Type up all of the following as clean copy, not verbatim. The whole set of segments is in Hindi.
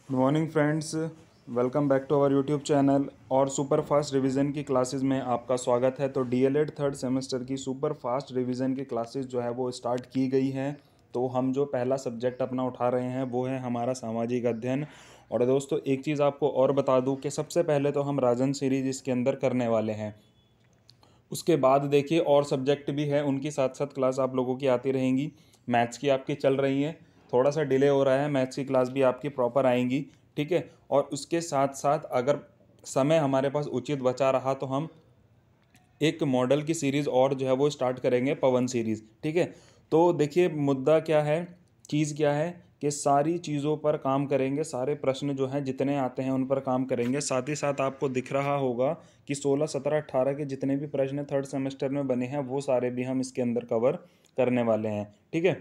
Good morning friends, welcome back to our YouTube channel. और सुपर फास्ट रिवीजन की क्लासेस में आपका स्वागत है। तो डीएलएड थर्ड सेमेस्टर की सुपर फास्ट रिवीजन की क्लासेस जो है वो स्टार्ट की गई हैं। तो हम जो पहला सब्जेक्ट अपना उठा रहे हैं वो है हमारा सामाजिक अध्ययन। और दोस्तों एक चीज़ आपको और बता दूं कि सबसे पहले तो हम राजन सीरीज इसके अंदर करने वाले हैं। उसके बाद देखिए और सब्जेक्ट भी है, उनकी साथ साथ क्लास आप लोगों की आती रहेंगी। मैथ्स की आपकी चल रही है, थोड़ा सा डिले हो रहा है, मैथ्स की क्लास भी आपकी प्रॉपर आएंगी। ठीक है। और उसके साथ साथ अगर समय हमारे पास उचित बचा रहा तो हम एक मॉडल की सीरीज़ और जो है वो स्टार्ट करेंगे, पवन सीरीज़। ठीक है। तो देखिए मुद्दा क्या है, चीज़ क्या है कि सारी चीज़ों पर काम करेंगे, सारे प्रश्न जो हैं जितने आते हैं उन पर काम करेंगे। साथ ही साथ आपको दिख रहा होगा कि 16 17 18 के जितने भी प्रश्न थर्ड सेमेस्टर में बने हैं वो सारे भी हम इसके अंदर कवर करने वाले हैं। ठीक है।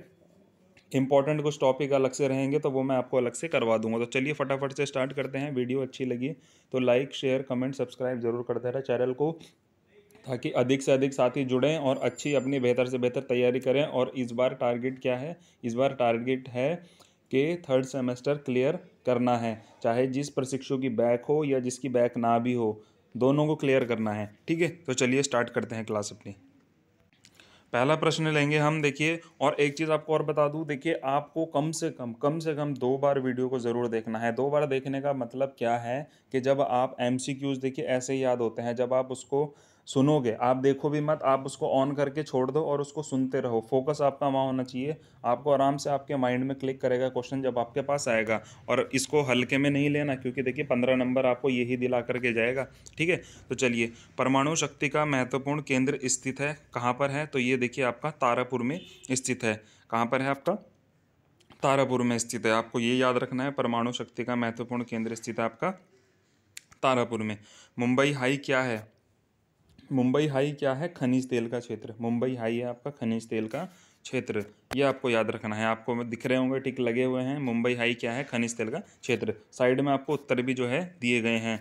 इंपॉर्टेंट कुछ टॉपिक अलग से रहेंगे तो वो मैं आपको अलग से करवा दूंगा। तो चलिए फटाफट से स्टार्ट करते हैं। वीडियो अच्छी लगी तो लाइक शेयर कमेंट सब्सक्राइब जरूर करते रहे चैनल को, ताकि अधिक से अधिक साथी जुड़ें और अच्छी अपनी बेहतर से बेहतर तैयारी करें। और इस बार टारगेट क्या है, इस बार टारगेट है कि थर्ड सेमेस्टर क्लियर करना है, चाहे जिस प्रशिक्षु की बैक हो या जिसकी बैक ना भी हो, दोनों को क्लियर करना है। ठीक है। तो चलिए स्टार्ट करते हैं क्लास अपनी। पहला प्रश्न लेंगे हम। देखिए और एक चीज़ आपको और बता दूं, देखिए आपको कम से कम 2 बार वीडियो को ज़रूर देखना है। 2 बार देखने का मतलब क्या है कि जब आप एमसीक्यूज देखिए ऐसे ही याद होते हैं, जब आप उसको सुनोगे, आप देखो भी मत, आप उसको ऑन करके छोड़ दो और उसको सुनते रहो। फोकस आपका वहाँ होना चाहिए। आपको आराम से आपके माइंड में क्लिक करेगा क्वेश्चन जब आपके पास आएगा। और इसको हल्के में नहीं लेना, क्योंकि देखिए 15 नंबर आपको यही दिला करके जाएगा। ठीक है। तो चलिए, परमाणु शक्ति का महत्वपूर्ण केंद्र स्थित है कहाँ पर है? तो ये देखिए आपका तारापुर में स्थित है। कहाँ पर है आपका? तारापुर में स्थित है। आपको ये याद रखना है, परमाणु शक्ति का महत्वपूर्ण केंद्र स्थित है आपका तारापुर में। मुंबई हाई क्या है? मुंबई हाई क्या है? खनिज तेल का क्षेत्र। मुंबई हाई है आपका खनिज तेल का क्षेत्र। ये आपको याद रखना है। आपको दिख रहे होंगे टिक लगे हुए हैं। मुंबई हाई क्या है? खनिज तेल का क्षेत्र। साइड में आपको उत्तर भी जो है दिए गए हैं।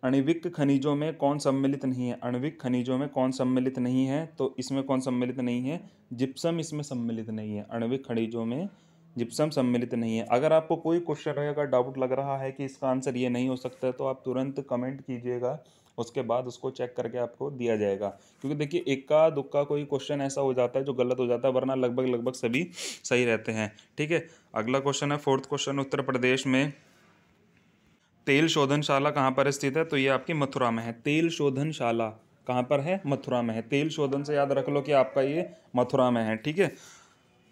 आणविक खनिजों में कौन सम्मिलित नहीं है? आणविक खनिजों में कौन सम्मिलित नहीं है? तो इसमें कौन सम्मिलित नहीं है? जिप्सम इसमें सम्मिलित नहीं है। आणविक खनिजों में जिप्सम सम्मिलित नहीं है। अगर आपको कोई क्वेश्चन है, अगर डाउट लग रहा है कि इसका आंसर ये नहीं हो सकता है, तो आप तुरंत कमेंट कीजिएगा, उसके बाद उसको चेक करके आपको दिया जाएगा। क्योंकि देखिए इक्का दुक्का कोई क्वेश्चन ऐसा हो जाता है जो गलत हो जाता है, वरना लगभग लगभग सभी सही रहते हैं। ठीक है। अगला क्वेश्चन है, फोर्थ क्वेश्चन, उत्तर प्रदेश में तेल शोधनशाला कहाँ पर स्थित है? तो ये आपकी मथुरा में है। तेल शोधनशाला कहाँ पर है? मथुरा में है। तेल शोधन से याद रख लो कि आपका ये मथुरा में है। ठीक है।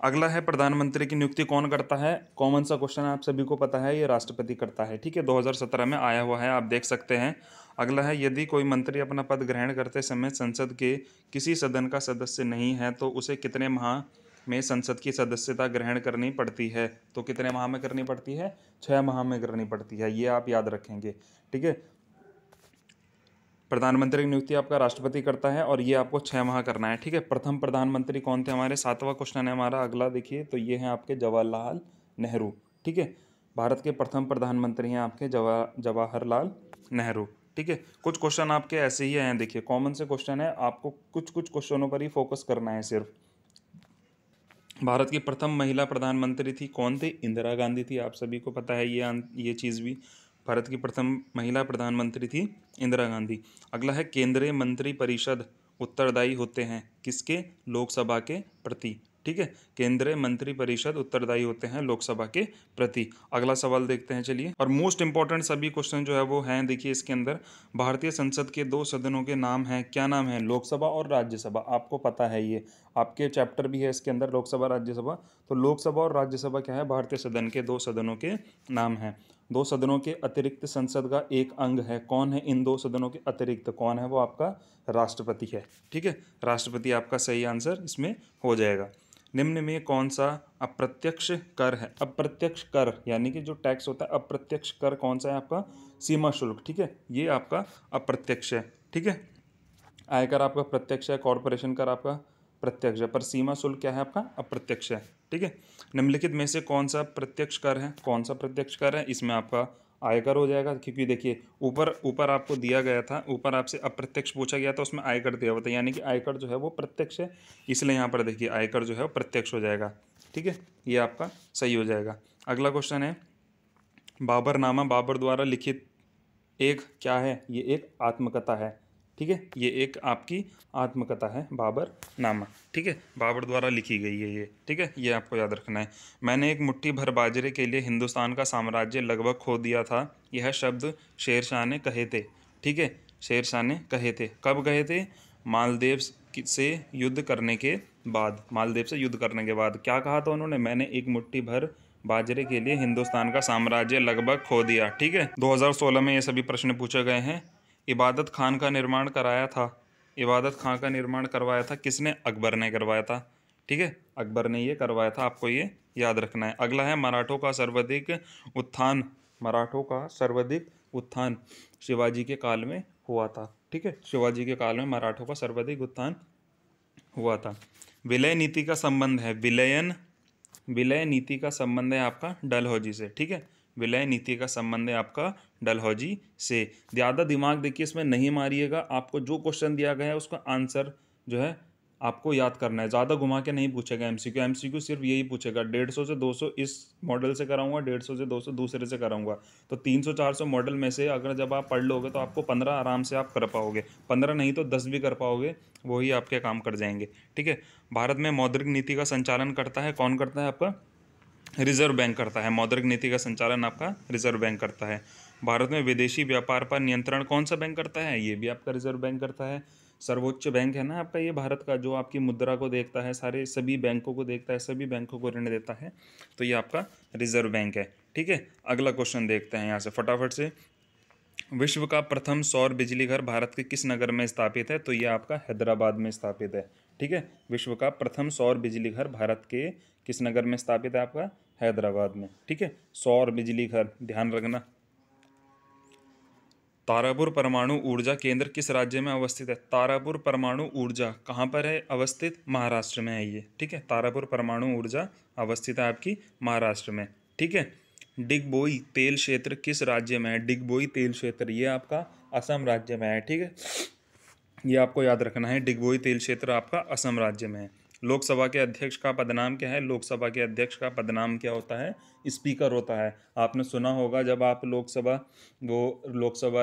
अगला है, प्रधानमंत्री की नियुक्ति कौन करता है? कॉमन सा क्वेश्चन है, आप सभी को पता है, ये राष्ट्रपति करता है। ठीक है। 2017 में आया हुआ है, आप देख सकते हैं। अगला है, यदि कोई मंत्री अपना पद ग्रहण करते समय संसद के किसी सदन का सदस्य नहीं है तो उसे कितने माह में संसद की सदस्यता ग्रहण करनी पड़ती है? तो कितने माह में करनी पड़ती है? 6 माह में करनी पड़ती है। ये आप याद रखेंगे। ठीक है। प्रधानमंत्री की नियुक्ति आपका राष्ट्रपति करता है और ये आपको 6 माह करना है। ठीक है। प्रथम प्रधानमंत्री कौन थे हमारे? 7वां क्वेश्चन है हमारा। अगला देखिए, तो ये हैं आपके जवाहरलाल नेहरू। ठीक है। भारत के प्रथम प्रधानमंत्री हैं आपके जवाहरलाल नेहरू। ठीक है। कुछ क्वेश्चन आपके ऐसे ही हैं, देखिए कॉमन से क्वेश्चन है, आपको कुछ कुछ क्वेश्चनों पर ही फोकस करना है सिर्फ। भारत की प्रथम महिला प्रधानमंत्री थी कौन थी? इंदिरा गांधी थी। आप सभी को पता है ये चीज़ भी। भारत की प्रथम महिला प्रधानमंत्री थी इंदिरा गांधी। अगला है, केंद्रीय मंत्री परिषद उत्तरदायी होते हैं किसके? लोकसभा के प्रति। ठीक है। केंद्रीय मंत्री परिषद उत्तरदायी होते हैं लोकसभा के प्रति। अगला सवाल देखते हैं चलिए। और मोस्ट इंपॉर्टेंट सभी क्वेश्चन जो है वो हैं, देखिए इसके अंदर भारतीय संसद के 2 सदनों के नाम हैं। क्या नाम है? लोकसभा और राज्यसभा। आपको पता है, ये आपके चैप्टर भी है इसके अंदर, लोकसभा राज्यसभा। तो लोकसभा और राज्यसभा क्या है? भारतीय सदन के 2 सदनों के नाम हैं। 2 सदनों के अतिरिक्त संसद का एक अंग है। कौन है इन 2 सदनों के अतिरिक्त? कौन है वो? आपका राष्ट्रपति है। ठीक है। राष्ट्रपति आपका सही आंसर इसमें हो जाएगा। निम्न में कौन सा अप्रत्यक्ष कर है? अप्रत्यक्ष कर यानी कि जो टैक्स होता है, अप्रत्यक्ष कर कौन सा है आपका? सीमा शुल्क। ठीक है। ये आपका अप्रत्यक्ष है। ठीक है। आयकर आपका प्रत्यक्ष है, कॉरपोरेशन कर आपका प्रत्यक्ष है, पर सीमा शुल्क क्या है आपका? अप्रत्यक्ष है। ठीक है। निम्नलिखित में से कौन सा प्रत्यक्ष कर है? कौन सा प्रत्यक्ष कर है? इसमें आपका आयकर हो जाएगा, क्योंकि देखिए ऊपर ऊपर आपको दिया गया था, ऊपर आपसे अप्रत्यक्ष पूछा गया था, उसमें आयकर दिया हुआ था, यानी कि आयकर जो है वो प्रत्यक्ष है, इसलिए यहाँ पर देखिए आयकर जो है वो प्रत्यक्ष हो जाएगा। ठीक है। ये आपका सही हो जाएगा। अगला क्वेश्चन है, बाबरनामा बाबर द्वारा लिखित एक क्या है, ये एक आत्मकथा है। ठीक है, ये एक आपकी आत्मकथा है बाबरनामा। ठीक है, बाबर द्वारा लिखी गई है ये। ठीक है, ये आपको याद रखना है। मैंने एक मुट्ठी भर बाजरे के लिए हिंदुस्तान का साम्राज्य लगभग खो दिया था, यह शब्द शेरशाह ने कहे थे। ठीक है, शेरशाह ने कहे थे। कब कहे थे? मालदेव से युद्ध करने के बाद। मालदेव से युद्ध करने के बाद क्या कहा था उन्होंने? मैंने एक मुट्ठी भर बाजरे के लिए हिंदुस्तान का साम्राज्य लगभग खो दिया। ठीक है, 2016 में ये सभी प्रश्न पूछे गए हैं। इबादत खान का निर्माण कराया था, इबादत खान का निर्माण करवाया था किसने? अकबर ने करवाया था। ठीक है, अकबर ने ये करवाया था, आपको ये याद रखना है। अगला है मराठों का सर्वाधिक उत्थान। मराठों का सर्वाधिक उत्थान शिवाजी के काल में हुआ था। ठीक है, शिवाजी के काल में मराठों का सर्वाधिक उत्थान हुआ था। विलय नीति का संबंध है, विलय नीति का संबंध है आपका डलहौजी से। ठीक है, विलय नीति का संबंध है आपका डलहौजी से। ज़्यादा दिमाग देखिए इसमें नहीं मारिएगा, आपको जो क्वेश्चन दिया गया है उसका आंसर जो है आपको याद करना है। ज़्यादा घुमा के नहीं पूछेगा एमसीक्यू। एमसीक्यू सिर्फ यही पूछेगा, 150 से 200 इस मॉडल से कराऊंगा, 150 से 200 दूसरे से कराऊंगा। तो 300-400 मॉडल में से अगर जब आप पढ़ लोगे तो आपको 15 आराम से आप कर पाओगे, 15 नहीं तो 10 भी कर पाओगे, वही आपके काम कर जाएंगे। ठीक है, भारत में मौद्रिक नीति का संचालन करता है कौन? करता है आपका रिजर्व बैंक करता है। मौद्रिक नीति का संचालन आपका रिजर्व बैंक करता है। भारत में विदेशी व्यापार पर नियंत्रण कौन सा बैंक करता है? ये भी आपका रिजर्व बैंक करता है। सर्वोच्च बैंक है ना आपका ये भारत का, जो आपकी मुद्रा को देखता है, सारे सभी बैंकों को देखता है, सभी बैंकों को ऋण देता है, तो ये आपका रिजर्व बैंक है। ठीक है, अगला क्वेश्चन देखते हैं यहाँ से फटाफट से। विश्व का प्रथम सौर बिजली घर भारत के किस नगर में स्थापित है? तो ये आपका हैदराबाद में स्थापित है। ठीक है, विश्व का प्रथम सौर बिजली घर भारत के किस नगर में स्थापित है? आपका हैदराबाद में। ठीक है, सौर बिजली घर ध्यान रखना। तारापुर परमाणु ऊर्जा केंद्र किस राज्य में अवस्थित है? तारापुर परमाणु ऊर्जा कहाँ पर है अवस्थित? महाराष्ट्र में है ये। ठीक है, तारापुर परमाणु ऊर्जा अवस्थित है आपकी महाराष्ट्र में। ठीक है, डिगबोई तेल क्षेत्र किस राज्य में है? डिगबोई तेल क्षेत्र ये आपका असम राज्य में है। ठीक है, ये आपको याद रखना है, डिगबोई तेल क्षेत्र आपका असम राज्य में है। लोकसभा के अध्यक्ष का पदनाम क्या है? लोकसभा के अध्यक्ष का पदनाम क्या होता है? स्पीकर होता है। आपने सुना होगा जब आप लोकसभा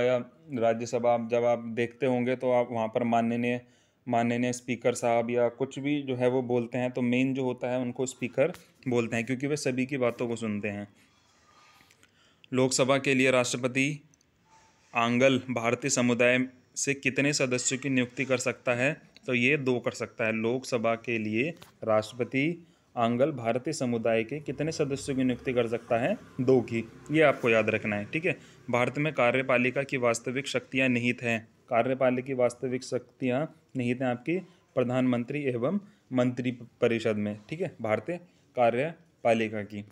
या राज्यसभा जब आप देखते होंगे तो आप वहाँ पर माननीय माननीय स्पीकर साहब या कुछ भी जो है वो बोलते हैं, तो मेन जो होता है उनको स्पीकर बोलते हैं, क्योंकि वे सभी की बातों को सुनते हैं। लोकसभा के लिए राष्ट्रपति आंगल भारतीय समुदाय से कितने सदस्यों की नियुक्ति कर सकता है? तो ये 2 कर सकता है। लोकसभा के लिए राष्ट्रपति आंगल भारतीय समुदाय के कितने सदस्यों की नियुक्ति कर सकता है? 2 की। ये आपको याद रखना है। ठीक है, भारत में कार्यपालिका की वास्तविक शक्तियाँ निहित हैं। कार्यपालिका की वास्तविक शक्तियाँ निहित हैं आपकी प्रधानमंत्री एवं मंत्री परिषद में। ठीक है, भारतीय कार्यपालिका की।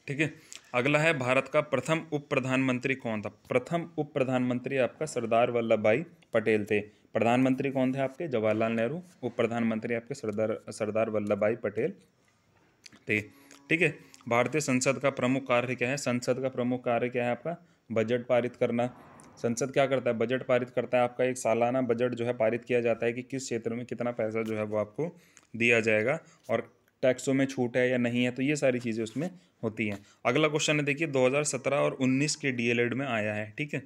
ठीक है, अगला है भारत का प्रथम उप प्रधानमंत्री कौन था? प्रथम उप प्रधानमंत्री आपका सरदार वल्लभ भाई पटेल थे। प्रधानमंत्री कौन थे आपके? जवाहरलाल नेहरू। उप प्रधानमंत्री आपके सरदार वल्लभ भाई पटेल थे। ठीक है, भारतीय संसद का प्रमुख कार्य क्या है? संसद का प्रमुख कार्य क्या है आपका? बजट पारित करना। संसद क्या करता है? बजट पारित करता है। आपका एक सालाना बजट जो है पारित किया जाता है कि किस क्षेत्र में कितना पैसा जो है वो आपको दिया जाएगा, और टैक्सों में छूट है या नहीं है, तो ये सारी चीज़ें उसमें होती हैं। अगला क्वेश्चन है देखिए, 2017 और 19 के डीएलएड में आया है। ठीक है,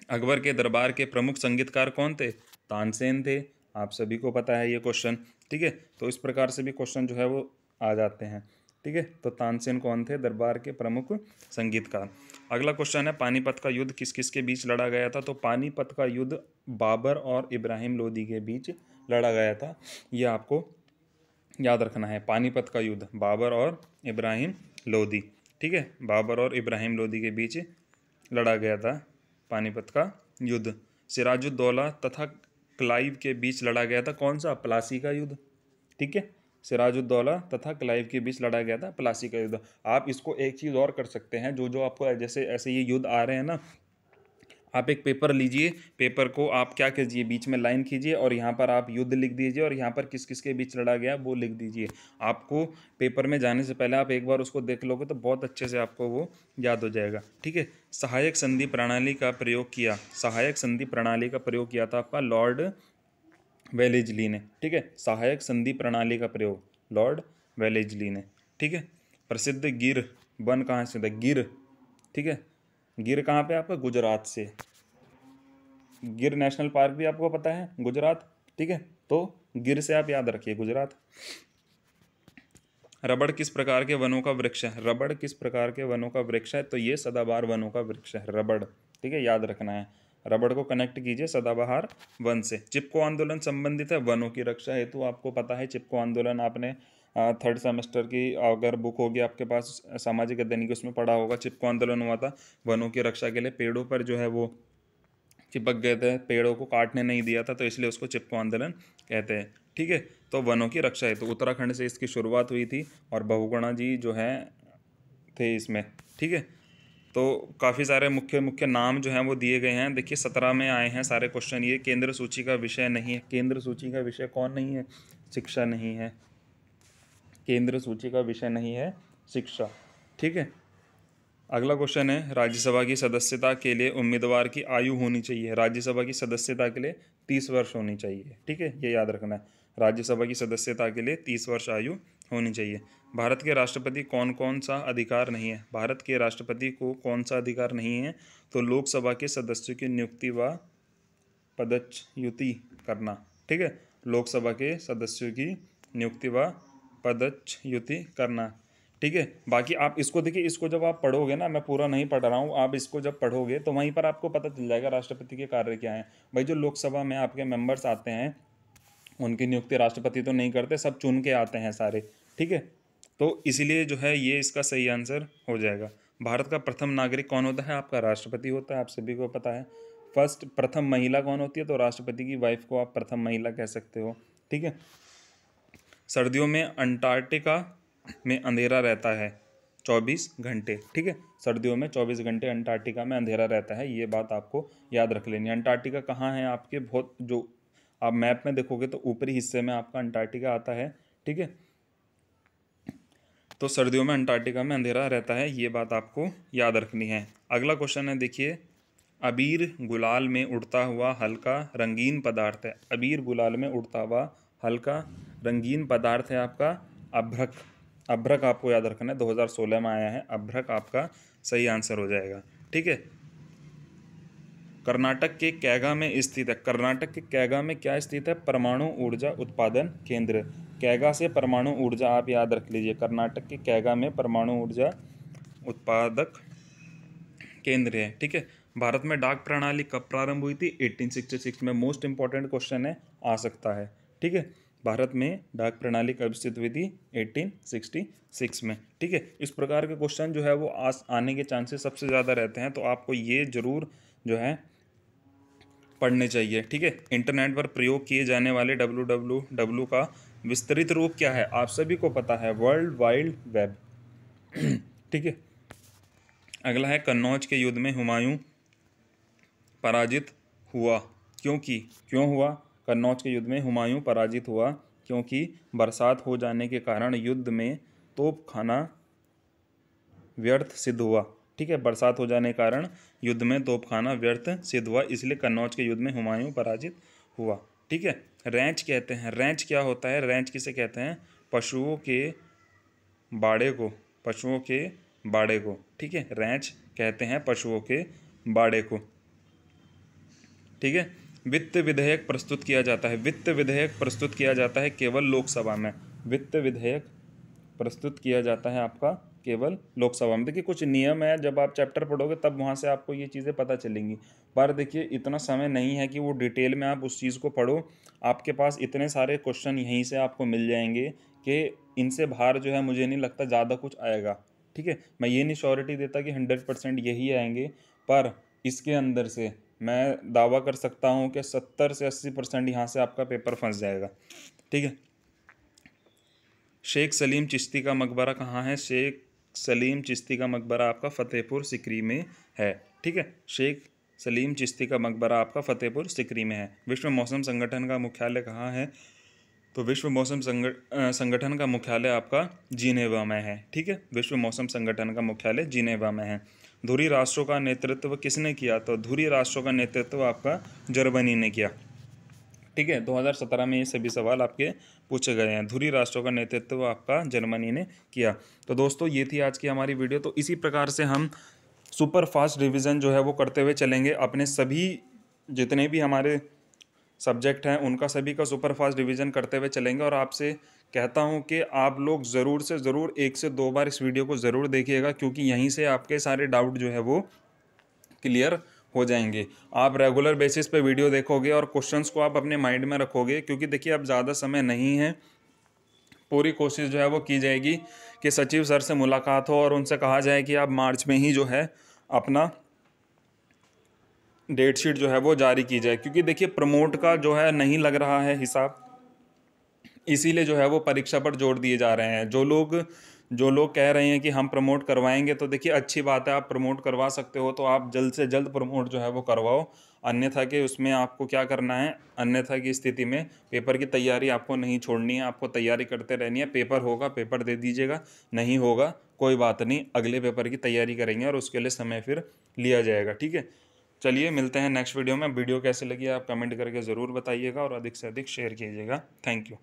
अकबर के दरबार के प्रमुख संगीतकार कौन थे? तानसेन थे। आप सभी को पता है ये क्वेश्चन। ठीक है, तो इस प्रकार से भी क्वेश्चन जो है वो आ जाते हैं। ठीक है, तो तानसेन कौन थे? दरबार के प्रमुख संगीतकार। अगला क्वेश्चन है, पानीपत का युद्ध किस किस के बीच लड़ा गया था? तो पानीपत का युद्ध बाबर और इब्राहिम लोदी के बीच लड़ा गया था। ये आपको याद रखना है, पानीपत का युद्ध बाबर और इब्राहिम लोदी। ठीक है, बाबर और इब्राहिम लोदी के बीच लड़ा गया था पानीपत का युद्ध। सिराजुद्दौला तथा क्लाइव के बीच लड़ा गया था कौन सा? प्लासी का युद्ध। ठीक है, सिराजुद्दौला तथा क्लाइव के बीच लड़ा गया था प्लासी का युद्ध। आप इसको एक चीज़ और कर सकते हैं, जो जो आपको जैसे ऐसे ये युद्ध आ रहे हैं ना, आप एक पेपर लीजिए, पेपर को आप क्या कीजिए, बीच में लाइन खींचिए और यहाँ पर आप युद्ध लिख दीजिए, और यहाँ पर किस किस के बीच लड़ा गया वो लिख दीजिए। आपको पेपर में जाने से पहले आप एक बार उसको देख लोगे तो बहुत अच्छे से आपको वो याद हो जाएगा। ठीक है, सहायक संधि प्रणाली का प्रयोग किया, सहायक संधि प्रणाली का प्रयोग किया था आपका लॉर्ड वेलेजली ने। ठीक है, सहायक संधि प्रणाली का प्रयोग लॉर्ड वेलेजली ने। ठीक है, प्रसिद्ध गिर वन कहाँ से था, गिर, ठीक है। गिर कहाँ पे आपका, गुजरात से। गिर नेशनल पार्क भी आपको पता है, गुजरात, ठीक है। तो गिर से आप याद रखिए, गुजरात। रबड़ किस प्रकार के वनों का वृक्ष है, रबड़ किस प्रकार के वनों का वृक्ष है, तो ये सदाबहार वनों का वृक्ष है रबड़, ठीक है, याद रखना है। रबड़ को कनेक्ट कीजिए सदाबहार वन से। चिपको आंदोलन संबंधित है वनों की रक्षा हेतु, आपको पता है चिपको आंदोलन आपने थर्ड सेमेस्टर की अगर बुक होगी आपके पास सामाजिक अध्ययन की, उसमें पढ़ा होगा। चिपको आंदोलन हुआ था वनों की रक्षा के लिए, पेड़ों पर जो है वो चिपक गए थे, पेड़ों को काटने नहीं दिया था, तो इसलिए उसको चिपको आंदोलन कहते हैं, ठीक है। तो वनों की रक्षा है, तो उत्तराखंड से इसकी शुरुआत हुई थी और बहुगुणा जी जो हैं थे इसमें, ठीक है। तो काफ़ी सारे मुख्य मुख्य नाम जो हैं वो दिए गए हैं। देखिए 17 में आए हैं सारे क्वेश्चन। ये केंद्र सूची का विषय नहीं है। केंद्र सूची का विषय कौन नहीं है, शिक्षा नहीं है। केंद्र सूची का विषय नहीं है शिक्षा, ठीक है। अगला क्वेश्चन है, राज्यसभा की सदस्यता के लिए उम्मीदवार की आयु होनी चाहिए। राज्यसभा की सदस्यता के लिए 30 वर्ष होनी चाहिए, ठीक है, ये याद रखना है। राज्यसभा की सदस्यता के लिए 30 वर्ष आयु होनी चाहिए। भारत के राष्ट्रपति कौन कौन सा अधिकार नहीं है, भारत के राष्ट्रपति को कौन सा अधिकार नहीं है, तो लोकसभा के सदस्यों की नियुक्ति व पदच्युति करना, ठीक है। लोकसभा के सदस्यों की नियुक्ति व पदच्युति करना, ठीक है। बाकी आप इसको देखिए, इसको जब आप पढ़ोगे ना, मैं पूरा नहीं पढ़ रहा हूँ, आप इसको जब पढ़ोगे तो वहीं पर आपको पता चल जाएगा राष्ट्रपति के कार्य क्या हैं। भाई जो लोकसभा में आपके मेंबर्स आते हैं उनकी नियुक्ति राष्ट्रपति तो नहीं करते, सब चुन के आते हैं सारे, ठीक है। तो इसीलिए जो है ये इसका सही आंसर हो जाएगा। भारत का प्रथम नागरिक कौन होता है, आपका राष्ट्रपति होता है, आप सभी को पता है। फर्स्ट प्रथम महिला कौन होती है, तो राष्ट्रपति की वाइफ को आप प्रथम महिला कह सकते हो, ठीक है। सर्दियों में अंटार्कटिका में अंधेरा रहता है 24 घंटे, ठीक है। सर्दियों में 24 घंटे अंटार्कटिका में अंधेरा रहता है, ये बात आपको याद रख लेनी है। अंटार्कटिका कहाँ है आपके, बहुत जो आप मैप में देखोगे तो ऊपरी हिस्से में आपका अंटार्कटिका आता है, ठीक है। तो सर्दियों में अंटार्कटिका में अंधेरा रहता है, ये बात आपको याद रखनी है। अगला क्वेश्चन है, देखिए, अबीर गुलाल में उड़ता हुआ हल्का रंगीन पदार्थ है। अबीर गुलाल में उड़ता हुआ हल्का रंगीन पदार्थ है आपका अभ्रक। अभ्रक आपको याद रखना है, 2016 में आया है, अभ्रक आपका सही आंसर हो जाएगा, ठीक है। कर्नाटक के कैगा में स्थित है, कर्नाटक के कैगा में क्या स्थित है, परमाणु ऊर्जा उत्पादन केंद्र। कैगा से परमाणु ऊर्जा आप याद रख लीजिए, कर्नाटक के कैगा में परमाणु ऊर्जा उत्पादक केंद्र है, ठीक है। भारत में डाक प्रणाली कब प्रारंभ हुई थी, 1866 में। मोस्ट इंपॉर्टेंट क्वेश्चन है, आ सकता है, ठीक है। भारत में डाक प्रणाली कब स्थित हुई थी, 1866 में, ठीक है। इस प्रकार के क्वेश्चन जो है वो आने के चांसेस सबसे ज़्यादा रहते हैं, तो आपको ये जरूर जो है पढ़ने चाहिए, ठीक है। इंटरनेट पर प्रयोग किए जाने वाले www का विस्तृत रूप क्या है, आप सभी को पता है, वर्ल्ड वाइड वेब, ठीक है। अगला है, कन्नौज के युद्ध में हुमायूं पराजित हुआ क्योंकि, क्यों हुआ, कन्नौज के युद्ध में हुमायूं पराजित हुआ क्योंकि बरसात हो जाने के कारण युद्ध में तोपखाना व्यर्थ सिद्ध हुआ, ठीक है। बरसात हो जाने के कारण युद्ध में तोपखाना व्यर्थ सिद्ध हुआ, इसलिए कन्नौज के युद्ध में हुमायूं पराजित हुआ, ठीक है। रैंच कहते हैं, रैंच क्या होता है, रैंच किसे कहते हैं, पशुओं के बाड़े को, पशुओं के बाड़े को, ठीक है। रैंच कहते हैं पशुओं के बाड़े को, ठीक है। वित्त विधेयक प्रस्तुत किया जाता है, वित्त विधेयक प्रस्तुत किया जाता है केवल लोकसभा में। वित्त विधेयक प्रस्तुत किया जाता है आपका केवल लोकसभा में। देखिए कुछ नियम है, जब आप चैप्टर पढ़ोगे तब वहाँ से आपको ये चीज़ें पता चलेंगी, पर देखिए इतना समय नहीं है कि वो डिटेल में आप उस चीज़ को पढ़ो। आपके पास इतने सारे क्वेश्चन यहीं से आपको मिल जाएंगे कि इनसे बाहर जो है मुझे नहीं लगता ज़्यादा कुछ आएगा, ठीक है। मैं ये नहीं श्योरिटी देता कि 100% यही आएंगे, पर इसके अंदर से मैं दावा कर सकता हूँ कि 70 से 80% यहाँ से आपका पेपर फंस जाएगा, ठीक है। शेख सलीम चिश्ती का मकबरा कहाँ है, शेख सलीम चिश्ती का मकबरा आपका फतेहपुर सिकरी में है, ठीक है। शेख सलीम चिश्ती का मकबरा आपका फतेहपुर सिकरी में है। विश्व मौसम संगठन का मुख्यालय कहाँ है, तो विश्व मौसम संगठन का मुख्यालय आपका जिनेवा में है, ठीक है। विश्व मौसम संगठन का मुख्यालय जिनेवा में है। धुरी राष्ट्रों का नेतृत्व किसने किया, तो धुरी राष्ट्रों का नेतृत्व आपका जर्मनी ने किया, ठीक है। 2017 में ये सभी सवाल आपके पूछे गए हैं। ध्रुवीय राष्ट्रों का नेतृत्व आपका जर्मनी ने किया। तो दोस्तों ये थी आज की हमारी वीडियो। तो इसी प्रकार से हम सुपर फास्ट रिवीजन जो है वो करते हुए चलेंगे। अपने सभी जितने भी हमारे सब्जेक्ट हैं उनका सभी का सुपर फास्ट रिवीजन करते हुए चलेंगे। और आपसे कहता हूं कि आप लोग ज़रूर से ज़रूर 1 से 2 बार इस वीडियो को ज़रूर देखिएगा, क्योंकि यहीं से आपके सारे डाउट जो है वो क्लियर हो जाएंगे। आप रेगुलर बेसिस पे वीडियो देखोगे और क्वेश्चंस को आप अपने माइंड में रखोगे, क्योंकि देखिए अब ज़्यादा समय नहीं है। पूरी कोशिश जो है वो की जाएगी कि सचिव सर से मुलाकात हो और उनसे कहा जाए कि आप मार्च में ही जो है अपना डेट शीट जो है वो जारी की जाए, क्योंकि देखिए प्रमोट का जो है नहीं लग रहा है हिसाब, इसीलिए जो है वो परीक्षा पर जोर दिए जा रहे हैं। जो लोग कह रहे हैं कि हम प्रमोट करवाएंगे, तो देखिए अच्छी बात है, आप प्रमोट करवा सकते हो तो आप जल्द से जल्द प्रमोट जो है वो करवाओ। अन्यथा कि उसमें आपको क्या करना है, अन्यथा की स्थिति में पेपर की तैयारी आपको नहीं छोड़नी है, आपको तैयारी करते रहनी है। पेपर होगा पेपर दे दीजिएगा, नहीं होगा कोई बात नहीं, अगले पेपर की तैयारी करेंगे और उसके लिए समय फिर लिया जाएगा। ठीक है, चलिए मिलते हैं नेक्स्ट वीडियो में। वीडियो कैसे लगी आप कमेंट करके ज़रूर बताइएगा और अधिक से अधिक शेयर कीजिएगा। Thank you.